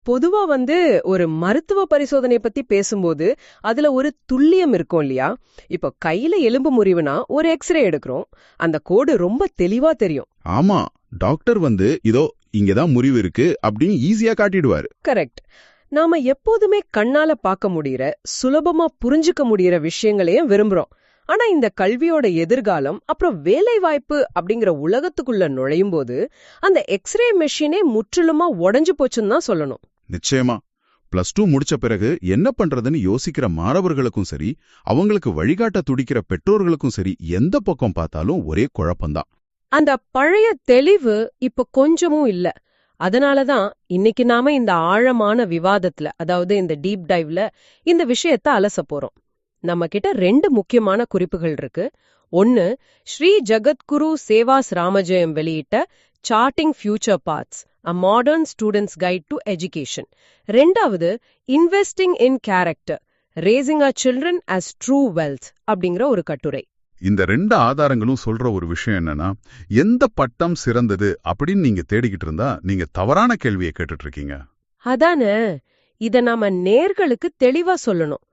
பொதுவா ஒரு மருத்துவ பரிசோதனை பத்தி பேசும்போது அதுல ஒரு துல்லியம் இருக்கும் இல்லையா? இப்போ கையில எலும்பு முறிவுனா ஒரு எக்ஸ்ரே எடுக்கிறோம், அந்த கோடு ரொம்ப தெளிவா தெரியும். ஆமா, டாக்டர் இதோ இங்கதான் முறிவு இருக்கு அப்படின்னு ஈஸியா காட்டிடுவாரு. கரெக்ட். நாம எப்போதுமே கண்ணால பார்க்க முடியற, சுலபமா புரிஞ்சுக்க முடியற விஷயங்களையும் விரும்புறோம். ஆனா இந்த கல்வியோட எதிர்காலம் அப்புறம் வேலை வாய்ப்பு அப்படிங்கிற உலகத்துக்குள்ள நுழையும் போது அந்த எக்ஸ்ரே மெஷினே முற்றிலுமா உடைஞ்சு போச்சுன்னு தான் சொல்லணும். நிச்சயமா. +2 முடிச்ச பிறகு என்ன பண்றதுன்னு யோசிக்கிற மாணவர்களுக்கும் சரி, அவங்களுக்கு வழிகாட்ட துடிக்கிற பெற்றோர்களுக்கும் சரி, எந்த பக்கம் பார்த்தாலும் ஒரே குழப்பம்தான். அந்த பழைய தெளிவு இப்ப கொஞ்சமும் இல்ல. அதனாலதான் இன்னைக்கு நாம இந்த ஆழமான விவாதத்துல, அதாவது இந்த டீப் டைவ்ல இந்த விஷயத்த அலச போறோம். நம்ம கிட்ட 2 முக்கியமான குறிப்புகள் இருக்கு. ஒன்னு, ஸ்ரீ ஜகத்குரு சேவாஸ் ராமஜெயம் வெளியிட்ட charting future paths, A Modern Student's Guide to Education. ரெண்டாவது, investing in character, Raising Our Children as True Wealth அப்படிங்கிற ஒரு கட்டுரை. இந்த 2 ஆதாரங்களும் சொல்ற ஒரு விஷயம் என்னன்னா, எந்த பட்டம் சிறந்தது அப்படின்னு நீங்க தேடிக்கிட்டு இருந்தா நீங்க தவறான கேள்வியை கேட்டுட்டு இருக்கீங்க. அதானே, இத நாம நேர்களுக்கு தெளிவா சொல்லணும்.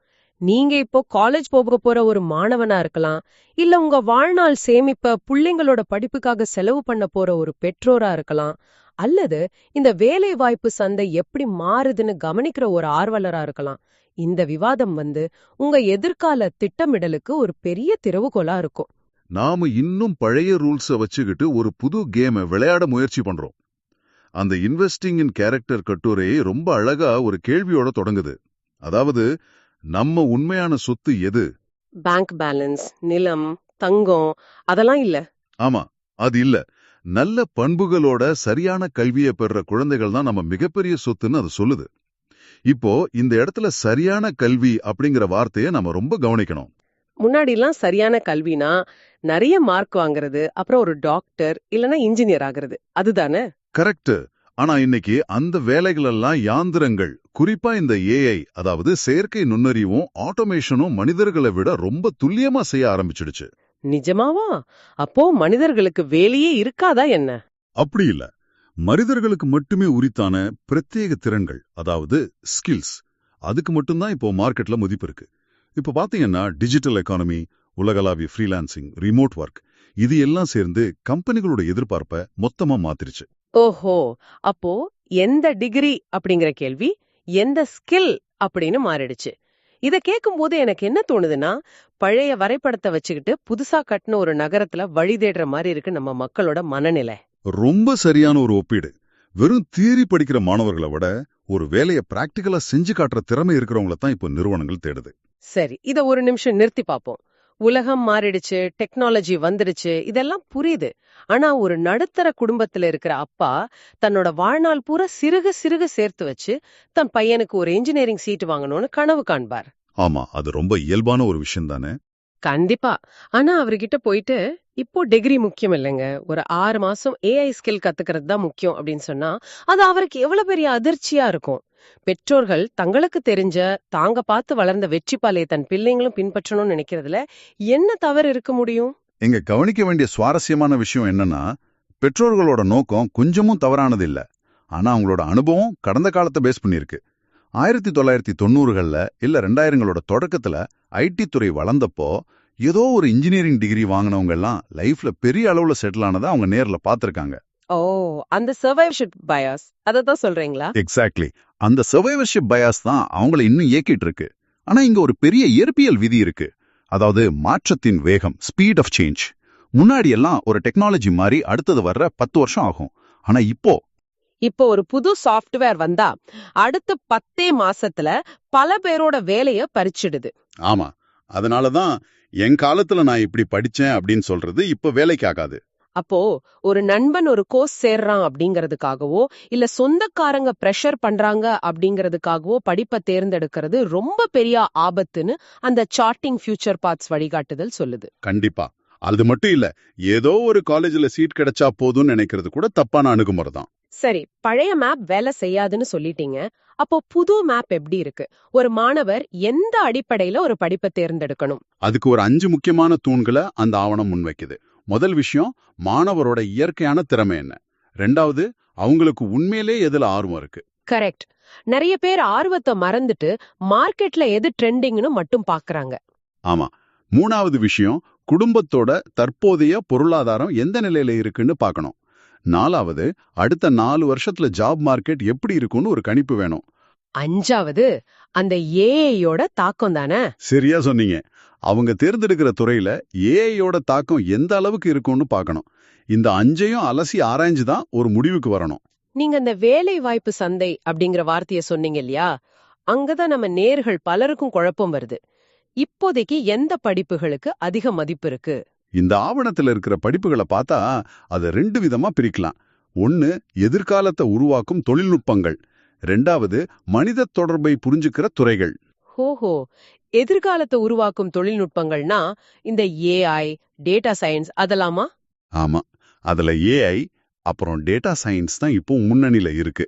நீங்க இப்போ காலேஜ் போக போற ஒரு மாணவனா இருக்கலாம், இல்ல உங்க வாழ்நாள் சேமிப்ப புள்ளைங்களோட படிப்புக்காக செலவு பண்ண போற ஒரு பெற்றோரா இருக்கலாம், அல்லது இந்த வேலை வாய்ப்பு சந்தை எப்படி மாறுதுன்னு கவனிக்கிற ஒரு ஆர்வலரா இருக்கலாம். இந்த விவாதம் உங்க எதிர்கால திட்டமிடலுக்கு ஒரு பெரிய திறவுகோலா இருக்கும். நாம இன்னும் பழைய ரூல்ஸ வச்சுக்கிட்டு ஒரு புது கேமை விளையாட முயற்சி பண்றோம். அந்த இன்வெஸ்டிங் இன் கேரக்டர் கட்டுரையை ரொம்ப அழகா ஒரு கேள்வியோட தொடங்குது. அதாவது, நம்ம உண்மையான சொத்து எது? பேங்க் பேலன்ஸ், நிலம், தங்கம் அதெல்லாம் இல்ல. ஆமா, அது இல்ல. நல்ல பண்புகளோட சரியான கல்வியை பெற குழந்தைகள் தான் நம்ம மிகப்பெரிய சொத்துன்னு அது சொல்லுது. இப்போ இந்த இடத்துல சரியான கல்வி அப்படிங்கிற வார்த்தையை நம்ம ரொம்ப கவனிக்கணும். முன்னாடிலாம் சரியான கல்வினா நிறைய மார்க் வாங்குறது, அப்புறம் ஒரு டாக்டர் இல்லனா இன்ஜினியர் ஆகிறது, அதுதானே? கரெக்ட். ஆனா இன்னைக்கு அந்த வேலைகள் எல்லாம் யாந்திரங்கள், குறிப்பா இந்த ஏஐ, அதாவது செயற்கை நுண்ணறிவும் ஆட்டோமேஷனும் மனிதர்களை விட ரொம்ப துல்லியமா செய்ய ஆரம்பிச்சிடுச்சு. நிஜமாவா? அப்போ மனிதர்களுக்கு வேலையே இருக்காதா என்ன? அப்படி இல்ல. மனிதர்களுக்கு மட்டுமே உரித்தான பிரத்யேக திறன்கள், அதாவது ஸ்கில்ஸ், அதுக்கு மட்டும்தான் இப்போ மார்க்கெட்ல மதிப்பு இருக்கு. இப்ப பாத்தீங்கன்னா டிஜிட்டல் எக்கானமி, உலகளாவிய ஃப்ரீலான்சிங், ரிமோட் ஒர்க், இது எல்லாம் சேர்ந்து கம்பெனிகளோட எதிர்பார்ப்பை மொத்தமா மாத்திருச்சு. ஓஹோ, அப்போ எந்த டிகிரி அப்படிங்கிற கேள்வி எந்த ஸ்கில் அப்படின்னு மாறிடுச்சு. இத கேட்கும்போது எனக்கு என்ன தோணுதுன்னா, பழைய வரைபடத்தை வச்சுக்கிட்டு புதுசா கட்டின ஒரு நகரத்துல வழி தேடுற மாதிரி இருக்கு நம்ம மக்களோட மனநிலை. ரொம்ப சரியான ஒரு ஒப்பீடு. வெறும் தியரி படிக்கிற மாணவர்களை விட ஒரு வேலையை பிராக்டிகலா செஞ்சு காட்டுற திறமை இருக்கிறவங்கள தான் இப்போ நிறுவனங்கள் தேடுது. சரி, இத ஒரு நிமிஷம் நிறுத்தி பார்ப்போம். உலகம் மாறிடுச்சு, டெக்னாலஜி வந்துடுச்சு, இதெல்லாம் புரியுது. ஆனா ஒரு நடுத்தர குடும்பத்துல இருக்கிற அப்பா தன்னோட வாழ்நாள் பூரா சிறுக சிறுக சேர்த்து வச்சு தன் பையனுக்கு ஒரு இன்ஜினியரிங் சீட் வாங்கணும்னு கனவு காண்பார். ஆமா, அது ரொம்ப இயல்பான ஒரு விஷயம் தானே. கண்டிப்பா. ஆனா அவர்கிட்ட போயிட்டு, இப்போ டிகிரி முக்கியம் இல்லைங்க, ஒரு 6 மாசம் ஏஐ ஸ்கில் கத்துக்கிறது தான் முக்கியம் அப்படின்னு சொன்னா அது அவருக்கு எவ்வளவு பெரிய அதிர்ச்சியா இருக்கும். பெற்றோர்கள் தங்களுக்கு தெரிஞ்ச, தாங்க பார்த்து வளர்ந்த வெற்றி பாலையை தன் பிள்ளைங்களும் பின்பற்றணும்னு நினைக்கிறதுல என்ன தவறு இருக்க முடியும்? இங்க கவனிக்க வேண்டிய சுவாரஸ்யமான விஷயம் என்னன்னா, பெற்றோர்களோட நோக்கம் கொஞ்சமும் தவறானது இல்ல. ஆனா அவங்களோட அனுபவம் கடந்த காலத்தை பேஸ் பண்ணிருக்கு. 1990கள்ல இல்ல 2000ங்களோட தொடக்கத்துல ஐடி துறை வளர்ந்தப்போ ஏதோ ஒரு இன்ஜினியரிங் டிகிரி வாங்கினவங்க எல்லாம் லைஃப்ல பெரிய அளவுல செட்டில் ஆனதை அவங்க நேர்ல பாத்திருக்காங்க. ஓ, அந்த சர்வைவர்ஷிப் பயாஸ், அததான் சொல்றீங்களா? எக்ஸாக்ட்லி. அந்த சர்வைவர்ஷிப் பயாஸ் தான் அவங்கள இன்னும் இயக்கிட்டு இருக்கு. ஆனா இங்க ஒரு பெரிய இயற்பியல் விதி இருக்கு. அதாவது மாற்றத்தின் வேகம், ஸ்பீட் ஆஃப் சேஞ்ச். முன்னாடி எல்லாம் ஒரு டெக்னாலஜி மாதிரி அடுத்தது வர்ற 10 வருஷம் ஆகும். ஆனா இப்போ ஒரு புது சாஃப்ட்வேர் வந்தா அடுத்த 10 மாசத்துல பல பேரோட வேலைய பறிச்சிடுது. ஆமா, அதனாலதான் என் காலத்துல நான் இப்படி படிச்சேன் அப்படின்னு சொல்றது இப்ப வேலைக்கு ஆகாது. அப்போ ஒரு நண்பன் ஒரு கோர்ஸ் சேர்றான் அப்படிங்கறதுக்காகவோ இல்ல சொந்தக்காரங்க பிரஷர் பண்றாங்க அப்படிங்கறதுக்காகவோ படிப்பை தேர்ந்தெடுக்கிறது ரொம்ப பெரிய ஆபத்துன்னு அந்த சார்ட்டிங் ஃபியூச்சர் பாத்ஸ் வழிகாட்டுதல் சொல்லுது. கண்டிப்பா. அது மட்டும் இல்ல, ஏதோ ஒரு காலேஜ்ல சீட் கிடைச்சா போதும்னு நினைக்கிறது கூட தப்பான அணுகுமுறை தான். சரி, பழைய மேப் வேலை செய்யாதுன்னு சொல்லிட்டீங்க. அப்போ புது மேப் எப்படி இருக்கு? ஒரு மாணவர் எந்த அடிப்படையில ஒரு படிப்பை தேர்ந்தெடுக்கணும்? அதுக்கு ஒரு 5 முக்கியமான தூண்களை அந்த ஆவணம் முன்வைக்குது. முதல் விஷயம், மாணவரோட இயற்கையான திறமை என்ன. 2வது, அவங்களுக்கு உண்மையிலே எதுல ஆர்வம் இருக்கு. கரெக்ட். நிறைய பேர் ஆர்வத்தை மறந்துட்டு மார்க்கெட்ல எது ட்ரெண்டிங்னு மட்டும் பாக்குறாங்க. ஆமா. 3வது விஷயம், குடும்பத்தோட தற்போதைய பொருளாதாரம் எந்த நிலையில இருக்குன்னு பார்க்கணும். 4வது, அடுத்த 4 வருஷத்துல ஜாப் மார்க்கெட் எப்படி இருக்குன்னு ஒரு கணிப்பு வேணும். 5வது அந்த ஏஐயோட தாக்கம் தானே. சரியா சொன்னீங்க. அவங்க தேர்ந்தெடுக்கிற துறையில ஏஐயோட தாக்கம் எந்த அளவுக்கு இருக்கும்னு பார்க்கணும். இந்த 5ஐயும் அலசி ஆராய்ஞ்சு தான் ஒரு முடிவுக்கு வரணும். நீங்க அந்த வேலை வாய்ப்பு சந்தை அப்படிங்கிற வார்த்தைய சொன்னீங்க இல்லையா, அங்கதான் நம்ம நேர்கள் பலருக்கும் குழப்பம் வருது. இப்போதைக்கு எந்த படிப்புகளுக்கு அதிக மதிப்பு இருக்கு? இந்த ஆவணத்துல இருக்கிற படிப்புகளை பார்த்தா அதை 2 விதமா பிரிக்கலாம். 1, எதிர்காலத்தை உருவாக்கும் தொழில்நுட்பங்கள். 2வது, மனித தொடர்பை புரிஞ்சுக்கிற துறைகள். ஓஹோ, எதிர்காலத்தை உருவாக்கும் தொழில்நுட்பங்கள்னா இந்த ஏஐ, டேட்டா சயின்ஸ் அதெல்லாமா? ஆமா, அதுல ஏஐ அப்புறம் டேட்டா சயின்ஸ் தான் இப்போ முன்னணியில இருக்கு.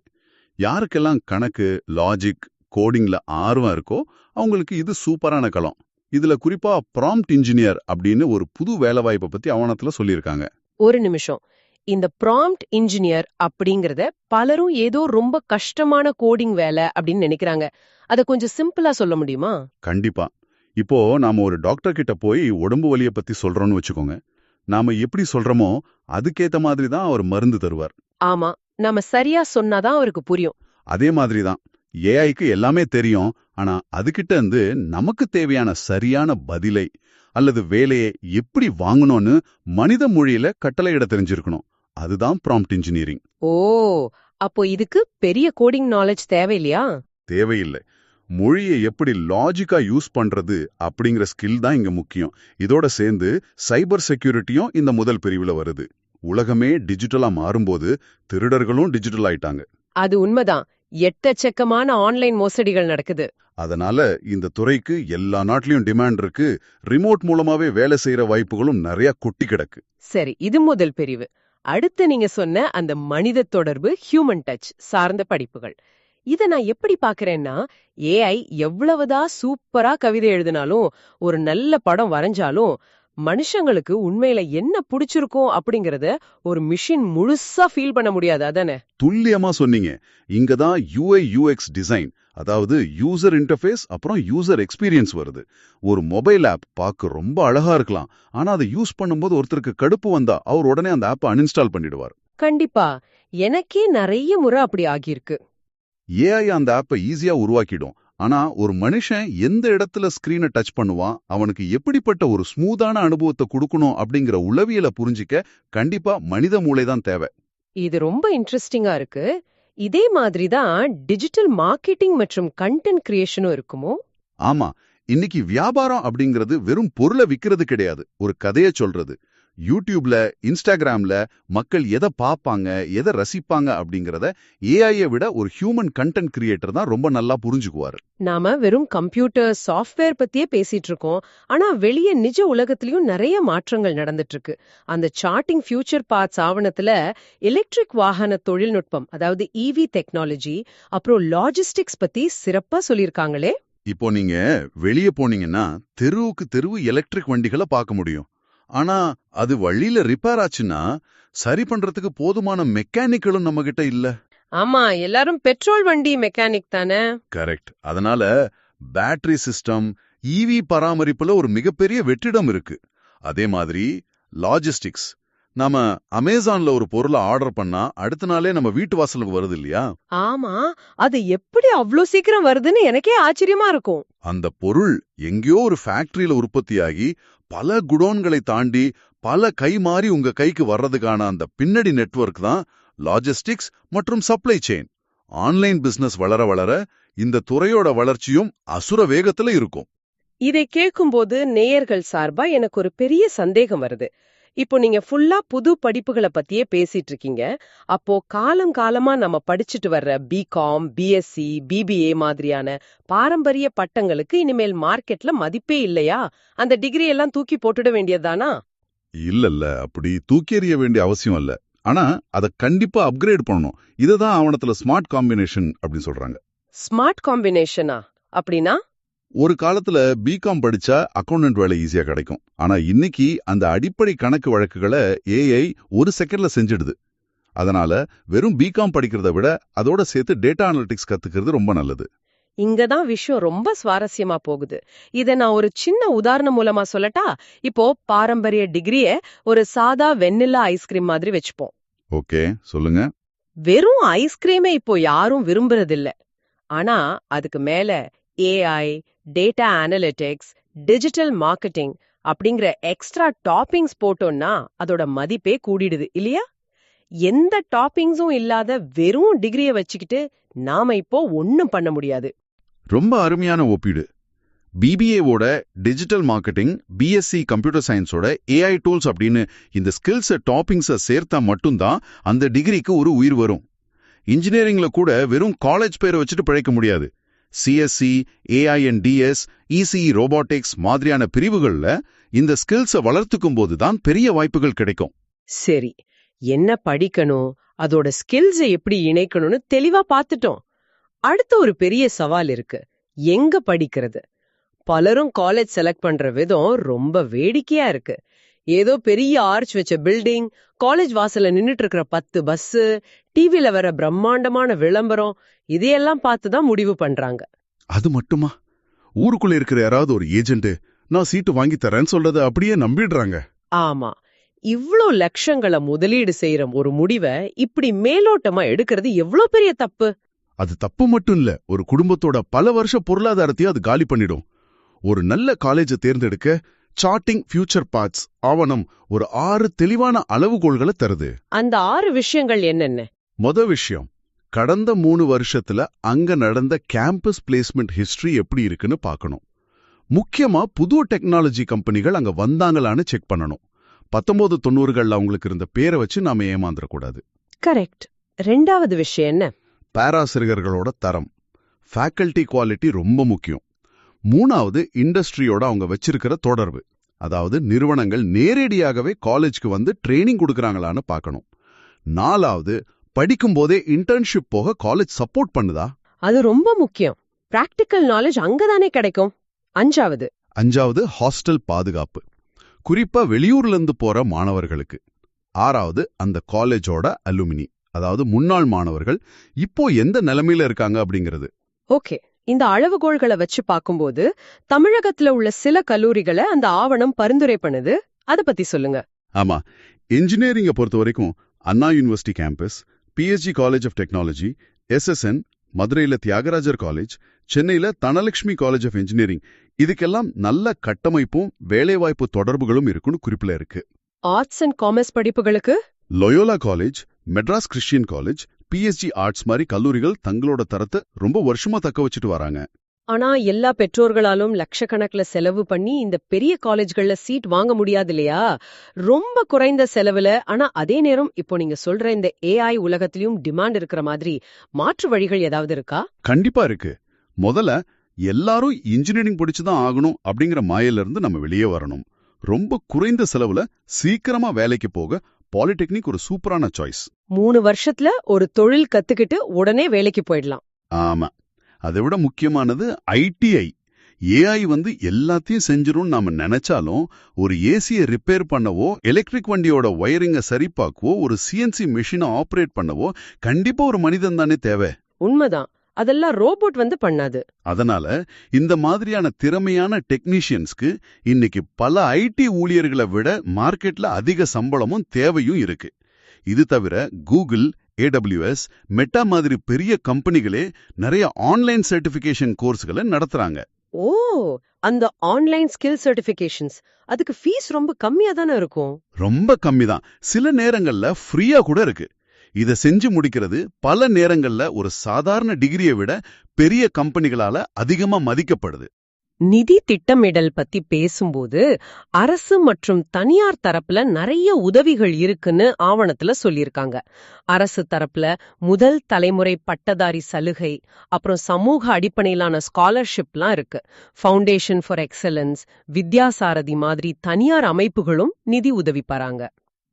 யாருக்கெல்லாம் கணக்கு, லாஜிக், கோடிங்ல ஆர்வம் இருக்கோ அவங்களுக்கு இது சூப்பரான களம். இதுல குறிப்பா ப்ராம்ப்ட் இன்ஜினியர் அப்படின்னு ஒரு புது வேலைவாய்ப்பை பத்தி ஆவணத்துல சொல்லியிருக்காங்க. ஒரு நிமிஷம். இந்த ப்ராம்ப்ட் இன்ஜினியர் அப்படிங்கறத பலரும் ஏதோ ரொம்ப கஷ்டமான கோடிங் வேலை அப்படின்னு நினைக்கிறாங்க. அத கொஞ்சம் சிம்பிளா சொல்ல முடியுமா? கண்டிப்பா. இப்போ நாம ஒரு டாக்டர் கிட்ட போய் உடம்பு வலியை பத்தி சொல்றோம்னு வச்சுக்கோங்க. நாம எப்படி சொல்றோமோ அதுக்கேத்த மாதிரி தான் அவர் மருந்து தருவார். ஆமா, நாம சரியா சொன்னாதான் அவருக்கு புரியும். அதே மாதிரி தான் ஏஐக்கு எல்லாமே தெரியும். ஆனா அதுகிட்ட இருந்து நமக்கு தேவையான சரியான பதிலை அல்லது வேலையை எப்படி வாங்கணும்னு மனித மொழியில கட்டளையிட தெரிஞ்சிருக்கணும். அதுதான் ப்ராம்ப்ட் இன்ஜினியரிங். ஓ, அப்போ இதுக்கு பெரிய கோடிங் நாலேஜ் தேவையில்லையா? தேவையில்லை. மொழியை எப்படி லாஜிக்கா யூஸ் பண்றது அப்படிங்கிற ஸ்கில் தான் இங்க முக்கியம். இதோட சேர்ந்து சைபர் செக்யூரிட்டியும் இந்த முதல் பிரிவுல வருது. உலகமே டிஜிட்டலா மாறும்போது திருடர்களும் டிஜிட்டல் ஆயிட்டாங்க. அது உண்மைதான். எக்கச்சக்கமான ஆன்லைன் மோசடிகள் நடக்குது. அதனால இந்த துறைக்கு எல்லா நாட்டிலயும் டிமாண்ட் இருக்கு. ரிமோட் மூலமாவே வேலை செய்யற வாய்ப்புகளும் நிறைய கொட்டி கிடக்கு. சரி, இது முதல் பிரிவு. அடுத்து நீங்க சொன்ன அந்த மனித தொடர்பு, ஹியூமன் டச் சார்ந்த படிப்புகள். இத நான் எப்படி பாக்குறேன்னா, ஏஐ எவ்வளவுதான் சூப்பரா கவிதை எழுதினாலும் ஒரு நல்ல படம் வரைஞ்சாலும் மனுஷங்களுக்கு உண்மையில என்ன பிடிச்சிருக்கும் அப்படிங்கறத ஒரு மிஷின் முழுசா ஃபீல் பண்ண முடியாது. அதானே? துல்லியமா சொன்னீங்க. இங்கதான் யூஐ யூஎக்ஸ் டிசைன், அதாவது யூசர் இன்டர்ஃபேஸ் அப்புறம் யூசர் எக்ஸ்பீரியன்ஸ் வருது. ஒரு மொபைல் ஆப் பார்க்க ரொம்ப அழகா இருக்கலாம். ஆனா அதை யூஸ் பண்ணும்போது ஒருத்தருக்கு கடுப்பு வந்தா அவர் உடனே அந்த ஆப்பை அன்இன்ஸ்டால் பண்ணிடுவார். கண்டிப்பா. எனக்கே நிறைய முறை அப்படி ஆகியிருக்கு. ஏஐ அந்த ஆப்பை ஈஸியா உருவாக்கிடும். ஆனா ஒரு மனுஷன் எந்த இடத்துல ஸ்கிரீனை டச் பண்ணுவான், அவனுக்கு எப்படிப்பட்ட ஒரு ஸ்மூத்தான அனுபவத்தை கொடுக்கணும் அப்படிங்கிற உளவியலை புரிஞ்சிக்க கண்டிப்பா மனித மூளை தான் தேவை. இது ரொம்ப இன்ட்ரெஸ்டிங்கா இருக்கு. இதே மாதிரி தான் டிஜிட்டல் மார்க்கெட்டிங் மற்றும் கண்டென்ட் கிரியேஷனும் இருக்குமோ? ஆமா, இன்னைக்கு வியாபாரம் அப்படிங்கிறது வெறும் பொருளை விக்கிறது கிடையாது, ஒரு கதையை சொல்றது. யூடியூப்ல, இன்ஸ்டாகிராம்ல மக்கள் எதை பார்ப்பாங்க, எதை ரசிப்பாங்க அப்படிங்கறத ஏஐயை விட ஒரு ஹியூமன் கண்டென்ட் கிரியேட்டர் தான் ரொம்ப நல்லா புரிஞ்சுக்குவாரு. நாம வெறும் கம்ப்யூட்டர் சாஃப்ட்வேர் பத்தியே பேசிட்டு இருக்கோம். ஆனா வெளியே நிஜ உலகத்திலயும் நிறைய மாற்றங்கள் நடந்துட்டு இருக்கு. அந்த சார்ட்டிங் ஃபியூச்சர் பாத்ஸ் ஆவணத்துல எலக்ட்ரிக் வாகன தொழில்நுட்பம், அதாவது இவி டெக்னாலஜி, அப்புறம் லாஜிஸ்டிக்ஸ் பத்தி சிறப்பா சொல்லியிருக்காங்களே. இப்போ நீங்க வெளியே போனீங்கன்னா தெருவுக்கு தெருவு எலக்ட்ரிக் வண்டிகளை பார்க்க முடியும். ஆனா அது வழியில ரிப்பேர் ஆச்சுன்னா சரி பண்றதுக்கு போதுமான மெக்கானிக்களும் நம்ம கிட்ட இல்ல. ஆமா, எல்லாரும் பெட்ரோல் வண்டி மெக்கானிக் தானே. கரெக்ட். அதனால பேட்டரி சிஸ்டம், ஈவி பராமரிப்புல ஒரு மிகப்பெரிய வெற்றிடம் இருக்கு. அதே மாதிரி லாஜிஸ்டிக்ஸ், நாம அமேசான்ல ஒரு பொருளை ஆர்டர் பண்ணா அடுத்த நாளே நம்ம வீட்டு வாசலுக்கு வருது இல்லையா? ஆமா, அது எப்படி அவ்ளோ சீக்கிரம் வருதுன்னு எனக்கே ஆச்சரியமா இருக்கும். அந்த பொருள் எங்கேயோ ஒரு ஃபேக்டரியில உற்பத்தியாகி பல குடோன்களை தாண்டி பல கை மாறி உங்க கைக்கு வர்றதுக்கான அந்த பின்னடி நெட்வொர்க் தான் லாஜிஸ்டிக்ஸ் மற்றும் சப்ளை செயின். ஆன்லைன் பிசினஸ் வளர வளர இந்த துறையோட வளர்ச்சியும் அசுர வேகத்துல இருக்கும். இதை கேட்கும்போது நேயர்கள் சார்பா எனக்கு ஒரு பெரிய சந்தேகம் வருது. இப்போ நீங்க ஃபுல்லா புது படிப்புகளை பத்தியே பேசிட்டு இருக்கீங்க. அப்போ காலம் காலமா நம்ம படிச்சுட்டு வர்ற பிகாம், பிஎஸ்சி, பிபிஏ மாதிரியான பாரம்பரிய பட்டங்களுக்கு இனிமேல் மார்க்கெட்ல மதிப்பே இல்லையா? அந்த டிகிரி எல்லாம் தூக்கி போட்டுட வேண்டியதுதானா? இல்ல, அப்படி தூக்கி எறிய வேண்டிய அவசியம் இல்ல. ஆனா அதை கண்டிப்பா அப்கிரேட் பண்ணணும். இதுதான் ஆவணத்துல ஸ்மார்ட் காம்பினேஷன் அப்படின்னு சொல்றாங்க. ஸ்மார்ட் காம்பினேஷனா அப்படின்னா? ஒரு காலத்துல பிகாம் படிச்சா அக்கௌண்டன்ட் வேலை ஈஸியா கிடைக்கும். ஆனா இன்னைக்கு அந்த அடிப்படை கணக்கு வழக்குகளை ஏஐ ஒரு செகண்ட்ல செஞ்சிடுது. அதனால வெறும் பிகாம் படிக்கிறத விட அதோட சேர்த்து டேட்டா அனலிட்டிக்ஸ் கத்துக்கிறது ரொம்ப நல்லது. இங்கதான் விஷயம் ரொம்ப சுவாரஸ்யமா போகுது. இத நான் ஒரு சின்ன உதாரணம் மூலமா சொல்லட்டா? இப்போ பாரம்பரிய டிகிரிய ஒரு சாதா வெண்ணிலா ஐஸ்கிரீம் மாதிரி வச்சுப்போம். ஓகே, சொல்லுங்க. வெறும் ஐஸ்கிரீமே இப்போ யாரும் விரும்புறதில்ல. ஆனா அதுக்கு மேல AI, data analytics, digital marketing அப்படிங்கிற எக்ஸ்ட்ரா டாப்பிங்ஸ் போட்டோம்னா அதோட மதிப்பே கூடிடுது இல்லையா? எந்த டாப்பிங்ஸும் இல்லாத வெறும் டிகிரிய வச்சுக்கிட்டு நாம இப்போ ஒண்ணும் பண்ண முடியாது. ரொம்ப அருமையான ஒப்பீடு. பிபிஏவோட டிஜிட்டல் மார்க்கெட்டிங், பிஎஸ்சி கம்ப்யூட்டர் சயின்ஸோட ஏஐ டூல்ஸ் அப்படின்னு இந்த ஸ்கில்ஸை டாப்பிங்ஸை சேர்த்தா மட்டும்தான் அந்த டிகிரிக்கு ஒரு உயிர் வரும். இன்ஜினியரிங்ல கூட வெறும் காலேஜ் பேரை வச்சுட்டு பிழைக்க முடியாது. CSC, AI and DS, ECE, robotics மாதிரியான பிரிவுகள்ல இந்த ஸ்கில்ஸை வளர்த்துக்கும் போது தான் பெரிய வாய்ப்புகள் கிடைக்கும். சரி, என்ன படிக்கணும், அதோட ஸ்கில்ஸை எப்படி இணைக்கணும்னு தெளிவா பார்த்துட்டோம். அடுத்த ஒரு பெரிய சவால் இருக்கு, எங்க படிக்கிறது? பலரும் காலேஜ் செலக்ட் பண்ற விதம் ரொம்ப வேடிக்கையா இருக்கு. ஏதோ பெரிய ஆர்ச் வச்ச பில்டிங், காலேஜ் வாசல்ல நின்னுட்டு இருக்கிற 10 பஸ், டிவில வர பிரம்மாண்டமான விளம்பரம், இதையெல்லாம் பார்த்துதான் முடிவு பண்றாங்க. அது மட்டுமா? ஊருக்குள்ள இருக்கிற யாராவது ஒரு ஏஜென்ட் நான் சீட்டு வாங்கி தரேன்னு சொல்றத அப்படியே நம்பிடுறாங்க. ஆமா, இவ்ளோ லட்சங்களை முதலீடு செய்யற ஒரு முடிவை இப்படி மேலோட்டமா எடுக்கிறது எவ்வளவு பெரிய தப்பு. அது தப்பு மட்டும் இல்ல, ஒரு குடும்பத்தோட பல வருஷ பொருளாதாரத்தையும் அது காலி பண்ணிடும். ஒரு நல்ல காலேஜை தேர்ந்தெடுக்க சார்ட்டிங் ஃபியூச்சர் பாத்ஸ் ஆவணம் ஒரு 6 தெளிவான அளவுகோல்களை தருது. அந்த 6 விஷயங்கள் என்னென்ன? விஷயம், கடந்த 3 வருஷத்துல அங்க நடந்த கேம்பஸ் பிளேஸ்மெண்ட் ஹிஸ்டரி எப்படி இருக்குன்னு பார்க்கணும். முக்கியமா புது டெக்னாலஜி கம்பெனிகள் அங்க வந்தாங்களான்னு செக் பண்ணணும். 1990கள்ல அவங்களுக்கு இருந்த பேரை வச்சு நாம ஏமாந்துடக்கூடாது. கரெக்ட். 2வது விஷயம் என்ன? பேராசிரியர்களோட தரம், ஃபேக்கல்டி குவாலிட்டி ரொம்ப முக்கியம். 3வது இண்டஸ்ட்ரியோட அவங்க வச்சிருக்கிற தொடர்பு, அதாவது நிறுவனங்கள் நேரடியாகவே காலேஜ்க்கு வந்து ட்ரைனிங் கொடுக்கறாங்களான்னு பார்க்கணும். 4வது படிக்கும் போதே இன்டர்ன்ஷிப் போக காலேஜ் சப்போர்ட் பண்ணுதா? அது ரொம்ப முக்கியம். பிராக்டிக்கல் நாலேஜ் அங்கதானே கிடைக்கும். 5வது ஹாஸ்டல் பாதுகாப்பு, குறிப்பா வெளியூர்ல இருந்து போற மாணவர்களுக்கு. 6வது அந்த காலேஜோட அலுமினி, அதாவது முன்னாள் மாணவர்கள் இப்போ எந்த நிலைமையில இருக்காங்க அப்படிங்கிறது. ஓகே, இந்த அளவுகோல்களை வச்சு பார்க்கும்போது தமிழகத்துல உள்ள சில கல்லூரிகளை அந்த ஆவணம் பரிந்துரை பண்ணுது. அத பத்தி சொல்லுங்க. ஆமா, இன்ஜினியரிங்கை பொறுத்த வரைக்கும் Anna university campus, PSG college of technology, SSN, மதுரையில தியாகராஜர் காலேஜ், சென்னையில தனலட்சுமி காலேஜ் ஆஃப் இன்ஜினியரிங், இதுக்கெல்லாம் நல்ல கட்டமைப்பும் வேலைவாய்ப்பு தொடர்புகளும் இருக்குன்னு குறிப்பில இருக்கு. ஆர்ட்ஸ் அண்ட் காமர்ஸ் படிப்புகளுக்கு Loyola college, Madras Christian college, PSG arts மாதிரி கல்லூரிகள் தங்களோட தரத்தை ரொம்ப வருஷமா தக்க வச்சுட்டு வராங்க. ஆனா எல்லா பெற்றோர்களாலும் லட்சக்கணக்கில் செலவு பண்ணி இந்த பெரிய காலேஜ்கள்ல சீட் வாங்க முடியாது இல்லையா? ரொம்ப குறைந்த செலவுல, ஆனா அதே நேரம் இப்போ நீங்க சொல்ற இந்த ஏஐ உலகத்திலயும் டிமாண்ட் இருக்கிற மாதிரி மாற்று வழிகள் ஏதாவது இருக்கா? கண்டிப்பா இருக்கு. முதல்ல எல்லாரும் இன்ஜினியரிங் படிச்சுதான் ஆகணும் அப்படிங்கிற மாயில இருந்து நம்ம வெளியே வரணும். ரொம்ப குறைந்த செலவுல சீக்கிரமா வேலைக்கு போக பாலிடெக்னிக் ஒரு சூப்பரான சாய்ஸ். 3 வருஷத்துல ஒரு தொழில் கத்துக்கிட்டு உடனே வேலைக்கு போயிடலாம். ஆமா, அதை விட முக்கியமானது ஐடிஐ. ஏஐ வந்து எல்லாத்தையும் செஞ்சிரும் நாம நினைச்சாலும் ஒரு ஏசியை ரிப்பேர் பண்ணவோ, எலக்ட்ரிக் வண்டியோட ஒயரிங்க சரிபாக்கவோ, ஒரு சிஎன்சி மெஷினை ஆப்ரேட் பண்ணவோ கண்டிப்பா ஒரு மனிதன் தானே தேவை. உண்மைதான், அதெல்லாம் ரோபோட் வந்து பண்ணாது. அதனால இந்த மாதிரியான திறமையான டெக்னீஷியன்ஸ்க்கு இன்னைக்கு பல ஐடி ஊழியர்களை விட மார்க்கெட்ல அதிக சம்பளமும் தேவையும் இருக்கு. இது தவிர கூகுள், AWS, மெட்டா மாதிரி பெரிய கம்பெனிகளே நிறைய ஆன்லைன் சர்டிபிகேஷன் கோர்ஸ்களை நடத்துறாங்க. ஓ, அந்த ஆன்லைன் ஸ்கில் சர்டிபிகேஷன்ஸ், அதுக்கு ஃபீஸ் ரொம்ப கம்மியா தானே இருக்கும்? ரொம்ப கம்மி தான், சில நேரங்கள்ல ஃப்ரீயா கூட இருக்கு. இதை செஞ்சு முடிக்கிறது பல நேரங்கள்ல ஒரு சாதாரண டிகிரியை விட பெரிய கம்பெனிகளால அதிகமா மதிக்கப்படுது. நிதி திட்டமிடல் பத்தி பேசும்போது அரசு மற்றும் தனியார் தரப்புல நிறைய உதவிகள் இருக்குன்னு ஆவணத்துல சொல்லியிருக்காங்க. அரசு தரப்புல முதல் தலைமுறை பட்டதாரி சலுகை, அப்புறம் சமூக அடிப்படையிலான ஸ்காலர்ஷிப்லாம் இருக்கு. ஃபவுண்டேஷன் ஃபார் எக்ஸலன்ஸ், வித்யாசாரதி மாதிரி தனியார் அமைப்புகளும் நிதி உதவி பராங்க.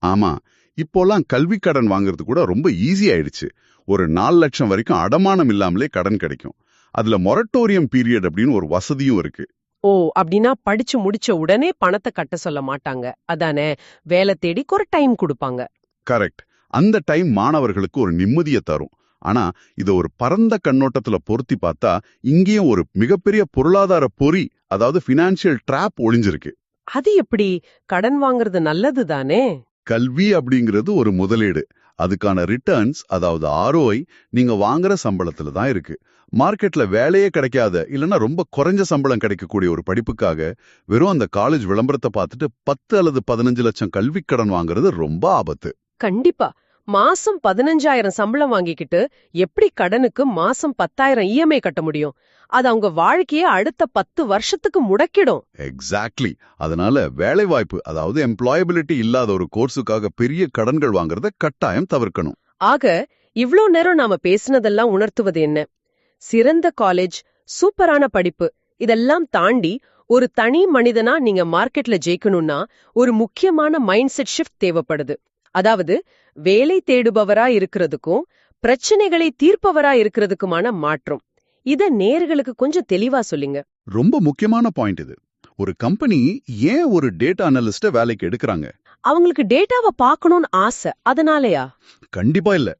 ஆமா, இப்போலாம் கல்வி கடன் வாங்குறது கூட ரொம்ப ஈஸி ஆயிடுச்சு. ஒரு 4 லட்சம் வரைக்கும் அடமானம் இல்லாமலே கடன் கிடைக்கும். அதுல மொரட்டோரியம் பீரியட் அப்படின்னு ஒரு வசதியும் இருக்கு. ஓ, அப்படின்னா படிச்சு முடிச்ச உடனே பணத்தை கட்ட சொல்ல மாட்டாங்க, அதானே? வேலை தேடி ஒரு டைம் கொடுப்பாங்க. கரெக்ட். அந்த டைம் மாணவர்களுக்கு ஒரு நிம்மதியை தரும். ஆனா இத ஒரு பரந்த கண்ணோட்டத்துல பொருத்தி பார்த்தா இங்கேயும் ஒரு மிகப்பெரிய பொருளாதார பொறி, அதாவது ஃபினான்ஷியல் ட்ராப் ஒளிஞ்சிருக்கு. அது எப்படி? கடன் வாங்குறது நல்லது தானே? கல்வி அப்படிங்கிறது ஒரு முதலீடு. அதுக்கான ரிட்டர்ன்ஸ், அதாவது ROI நீங்க வாங்குற சம்பளத்துல தான் இருக்கு. மார்க்கெட்ல வேலையே கிடைக்காத, இல்லைன்னா ரொம்ப குறைஞ்ச சம்பளம் கிடைக்கக்கூடிய ஒரு படிப்புக்காக வெறும் அந்த காலேஜ் விளம்பரத்தை பார்த்துட்டு 10 அல்லது 15 லட்சம் கல்விக் கடன் வாங்குறது ரொம்ப ஆபத்து. கண்டிப்பா. மாசம் 15,000 சம்பளம் வாங்கிக்கிட்டு எப்படி கடனுக்கு மாசம் 10,000 EMI கட்ட முடியும்? அது அவங்க வாழ்க்கையே அடுத்த 10 வருஷத்துக்கு முடக்கிடும். எக்ஸாக்ட்லி. அதனால வேலை வாய்ப்பு, அதாவது எம்ப்ளாயபிலிட்டி இல்லாத ஒரு கோர்ஸுக்காக பெரிய கடன்கள் வாங்குறத கட்டாயம் தவிர்க்கணும். ஆக, இவ்ளோ நேரம் நாம பேசினதெல்லாம் உணர்த்துவது என்ன? சிறந்த காலேஜ், சூப்பரான படிப்பு, இதெல்லாம் தாண்டி ஒரு தனி மனிதனா நீங்க மார்க்கெட்ல ஜெயிக்கணும்னா ஒரு முக்கியமான மைண்ட் செட் ஷிஃப்ட் தேவைப்படுது. அதாவது வேலை தேடுபவரா இருக்கிறதுக்கும் பிரச்சனைகளை தீர்ப்பவரா இருக்கிறதுக்குமான மாற்றம். இத நேயர்களுக்கு கொஞ்சம் தெளிவா சொல்லுங்க. ரொம்ப முக்கியமான பாயிண்ட் இது. ஒரு கம்பெனி ஏன் ஒரு டேட்டா அனலிஸ்ட வேலைக்கு எடுக்கறாங்க? அவங்களுக்கு டேட்டாவை பார்க்கணும்னு ஆசை, அதனாலயா? கண்டிப்பா இல்ல.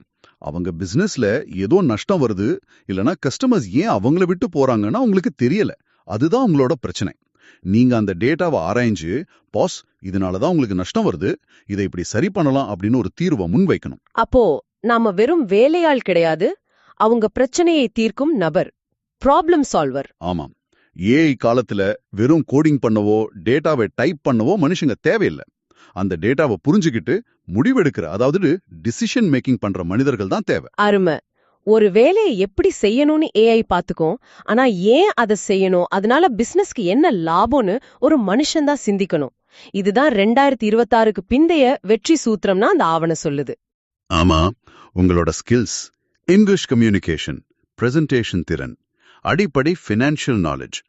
அவங்க பிசினஸ்ல ஏதோ நஷ்டம் வருது, இல்லனா கஸ்டமர்ஸ் ஏன் அவங்கள விட்டு போறாங்கன்னா உங்களுக்கு தெரியல. அதுதான் உங்களோட பிரச்சனை. நீங்க அந்த டேட்டாவை ஆராய்ஞ்சு, பாஸ் இதனாலதான் உங்களுக்கு நஷ்டம் வருது, இதை இப்படி சரி பண்ணலாம் அப்படின்னு ஒரு தீர்வை முன்வைக்கணும். அப்போ நாம வெறும் வேலையாள் கிடையாது, அவங்க பிரச்சனையை தீர்க்கும் நபர், ப்ராப்ளம் சால்வர். ஆமாம். AI காலத்துல வெறும் கோடிங் பண்ணவோ டேட்டாவை டைப் பண்ணவோ மனுஷங்க தேவையில்லை. அந்த டேட்டாவை புரிஞ்சுக்கிட்டு முடிவெடுக்கிற, அதாவது டிசிஷன் மேக்கிங் பண்ற மனிதர்கள் தான் தேவை. அருமை. ஒரு வேலையை எப்படி செய்யணும்னு AI பாத்துக்கும், ஆனா ஏன் அதை செய்யணும், அதனால பிசினஸ்க்கு என்ன லாபம்னு ஒரு மனுஷன் தான் சிந்திக்கணும். இதுதான் 2026க்கு பிந்தைய வெற்றி சூத்திரம்னா அந்த ஆவணம் சொல்லுது. ஆமா, உங்களோட ஸ்கில்ஸ், இங்கிலீஷ் கம்யூனிகேஷன், பிரசன்டேஷன் திறன், அடிப்படை ஃபினான்ஷியல் நாலேஜ்,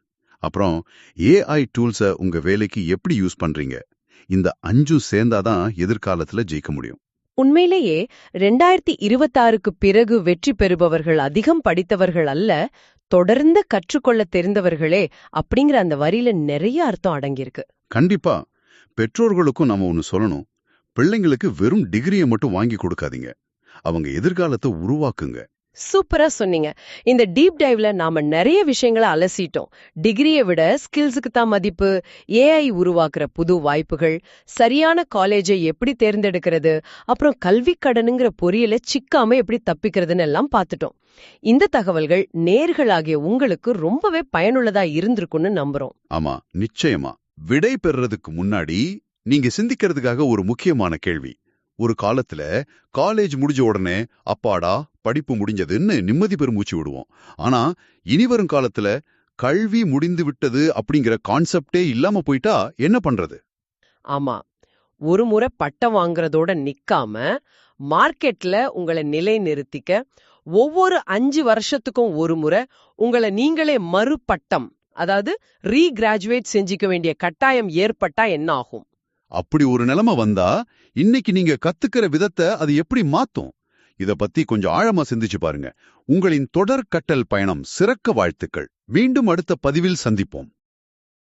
அப்புறம் AI டூல்ஸை உங்க வேலைக்கு எப்படி யூஸ் பண்றீங்க, இந்த 5 சேர்ந்தாதான் எதிர்காலத்துல ஜெயிக்க முடியும். உண்மையிலேயே 2026க்கு பிறகு வெற்றி பெறுபவர்கள் அதிகம் படித்தவர்கள் அல்ல, தொடர்ந்து கற்றுக்கொள்ள தெரிந்தவர்களே அப்படிங்கிற அந்த வரியில நிறைய அர்த்தம் அடங்கியிருக்கு. கண்டிப்பா. பெற்றோர்களுக்கும் நாம ஒன்னு சொல்லணும். பிள்ளைங்களுக்கு வெறும் டிகிரியை மட்டும் வாங்கி கொடுக்காதீங்க, அவங்க எதிர்காலத்தை உருவாக்குங்க. சூப்பரா சொன்னீங்க. இந்த டீப் டைவ்ல நாம நிறைய விஷயங்களை அலசிட்டோம். டிகிரியை விட ஸ்கில்ஸுக்கு தான் மதிப்பு, AI உருவாக்குற புது வாய்ப்புகள், சரியான காலேஜை எப்படி தேர்ந்தெடுக்கிறது, அப்புறம் கல்வி கடனுங்கிற பொறியில சிக்காம எப்படி தப்பிக்கிறதுன்னு எல்லாம் பார்த்துட்டோம். இந்த தகவல்கள் நேர்களாகிய உங்களுக்கு ரொம்பவே பயனுள்ளதா இருந்திருக்கும்னு நம்புறோம். ஆமா, நிச்சயமா. விடை பெறுறதுக்கு முன்னாடி நீங்க சிந்திக்கிறதுக்காக ஒரு முக்கியமான கேள்வி. ஒரு காலத்துல காலேஜ் முடிஞ்ச உடனே அப்பாடா படிப்பு முடிஞ்சதுன்னு நிம்மதி பெருமூச்சு விடுவோம். ஆனா இனி வரும் காலத்துல கல்வி முடிந்து விட்டது அப்படிங்கிற கான்செப்டே இல்லாம போயிட்டா என்ன பண்றது? ஆமா, ஒரு முறை பட்டம் வாங்குறதோட நிக்காம மார்க்கெட்ல உங்களை நிலை நிறுத்திக்க ஒவ்வொரு 5 வருஷத்துக்கும் ஒரு முறை உங்களை நீங்களே மறுபட்டம், அதாவது ரீகிராஜுவேட் செஞ்சுக்க வேண்டிய கட்டாயம் ஏற்பட்டா என்ன ஆகும்? அப்படி ஒரு நிலைமை வந்தா இன்னைக்கு நீங்க கத்துக்கிற விதத்தை அது எப்படி மாத்தும்? இத பத்தி கொஞ்சம் ஆழமா சிந்திச்சு பாருங்க. உங்களின் தொடர் கற்றல் பயணம் சிறக்க வாழ்த்துக்கள். மீண்டும் அடுத்த பதிவில் சந்திப்போம்.